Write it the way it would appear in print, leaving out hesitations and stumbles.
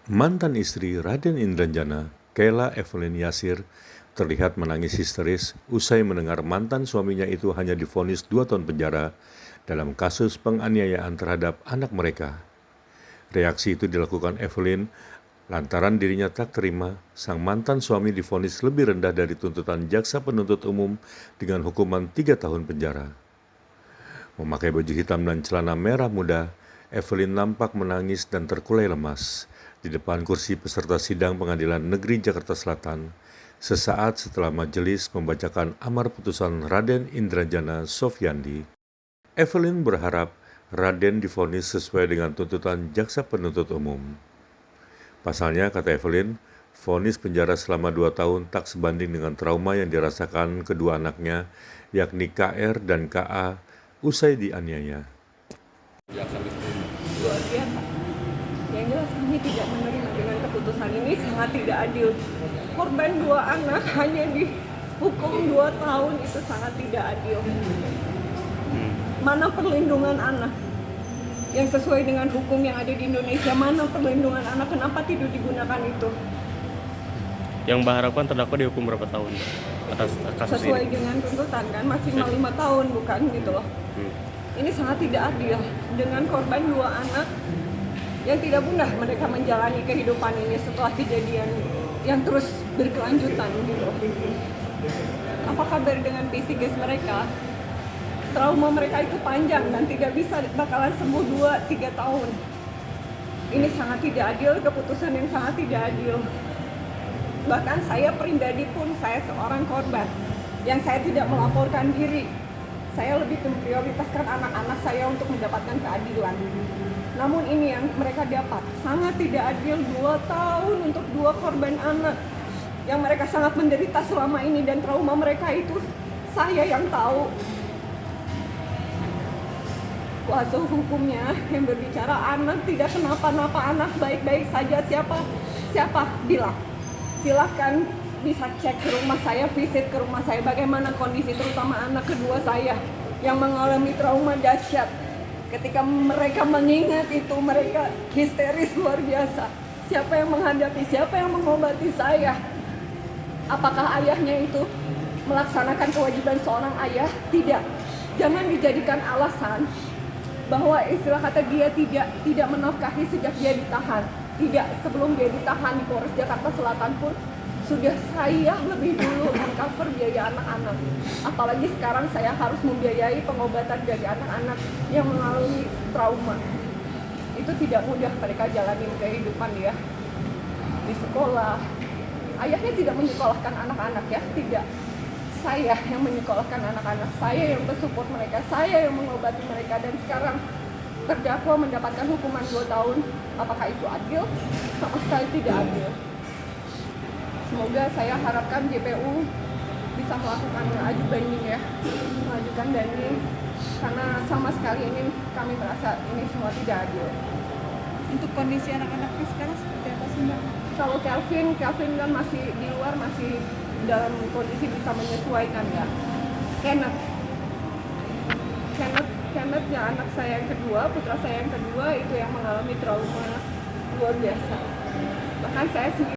Mantan istri Raden Indranjana, Kela Evelyn Yasir, terlihat menangis histeris usai mendengar mantan suaminya itu hanya divonis 2 tahun penjara dalam kasus penganiayaan terhadap anak mereka. Reaksi itu dilakukan Evelyn lantaran dirinya tak terima sang mantan suami divonis lebih rendah dari tuntutan jaksa penuntut umum dengan hukuman 3 tahun penjara. Memakai baju hitam dan celana merah muda, Evelyn nampak menangis dan terkulai lemas di depan kursi peserta sidang Pengadilan Negeri Jakarta Selatan sesaat setelah majelis membacakan amar putusan Raden Indranjana Sofyandi. Evelyn berharap Raden divonis sesuai dengan tuntutan jaksa penuntut umum. Pasalnya, kata Evelyn, vonis penjara selama 2 tahun tak sebanding dengan trauma yang dirasakan kedua anaknya, yakni KR dan KA, usai dianiaya. Luar biasa. Yang jelas kami tidak menerima dengan keputusan ini, sangat tidak adil. Korban 2 anak hanya dihukum 2 tahun, itu sangat tidak adil. Mana perlindungan anak yang sesuai dengan hukum yang ada di Indonesia? Mana perlindungan anak? Kenapa tidak digunakan itu? Yang Mbak harapkan terdakwa dihukum berapa tahun atas kasus Sesuai ini? dengan tuntutan kan, maksimal 5 tahun bukan gitu loh. Ini sangat tidak adil dengan korban 2 anak yang tidak mudah mereka menjalani kehidupan ini setelah kejadian yang terus berkelanjutan gitu. Apa kabar dengan psikis mereka? Trauma mereka itu panjang dan tidak bisa bakalan sembuh 2-3 tahun. Ini sangat tidak adil, keputusan yang sangat tidak adil. Bahkan saya pribadi pun, saya seorang korban yang saya tidak melaporkan diri. Saya lebih memprioritaskan anak-anak saya untuk mendapatkan keadilan. Namun ini yang mereka dapat, sangat tidak adil. 2 tahun untuk 2 korban anak yang mereka sangat menderita selama ini, dan trauma mereka itu saya yang tahu. Kuasa hukumnya yang berbicara anak tidak kenapa-napa, anak baik-baik saja. Siapa bilang? Silahkan bisa cek ke rumah saya, visit ke rumah saya, bagaimana kondisi terutama anak kedua saya yang mengalami trauma dahsyat. Ketika mereka mengingat itu, mereka histeris luar biasa. Siapa yang menghadapi, siapa yang mengobati saya? Apakah ayahnya itu melaksanakan kewajiban seorang ayah? Tidak. Jangan dijadikan alasan bahwa istilah kata dia tidak menafkahi sejak dia ditahan. Tidak, sebelum dia ditahan di Polres Jakarta Selatan pun sudah saya lebih dulu mengcover biaya anak-anak. Apalagi sekarang saya harus membiayai pengobatan dari anak-anak yang mengalami trauma. Itu tidak mudah mereka jalani kehidupan ya di sekolah. Ayahnya tidak menyekolahkan anak-anak ya, tidak. Saya yang menyekolahkan anak-anak, saya yang bersupport mereka, saya yang mengobati mereka, dan sekarang terdakwa mendapatkan hukuman 2 tahun. Apakah itu adil? Sama sekali tidak adil. Semoga saya harapkan JPU bisa melakukan aju banding ya, mengajukan banding, karena sama sekali ini kami merasa ini semua tidak adil. Untuk kondisi anak-anaknya sekarang seperti apa sih Mbak? Kalau Kelvin kan masih di luar, masih dalam kondisi bisa menyesuaikan ya. Kenneth ya, anak saya yang kedua, putra saya yang kedua, itu yang mengalami trauma luar biasa. Bahkan saya sendiri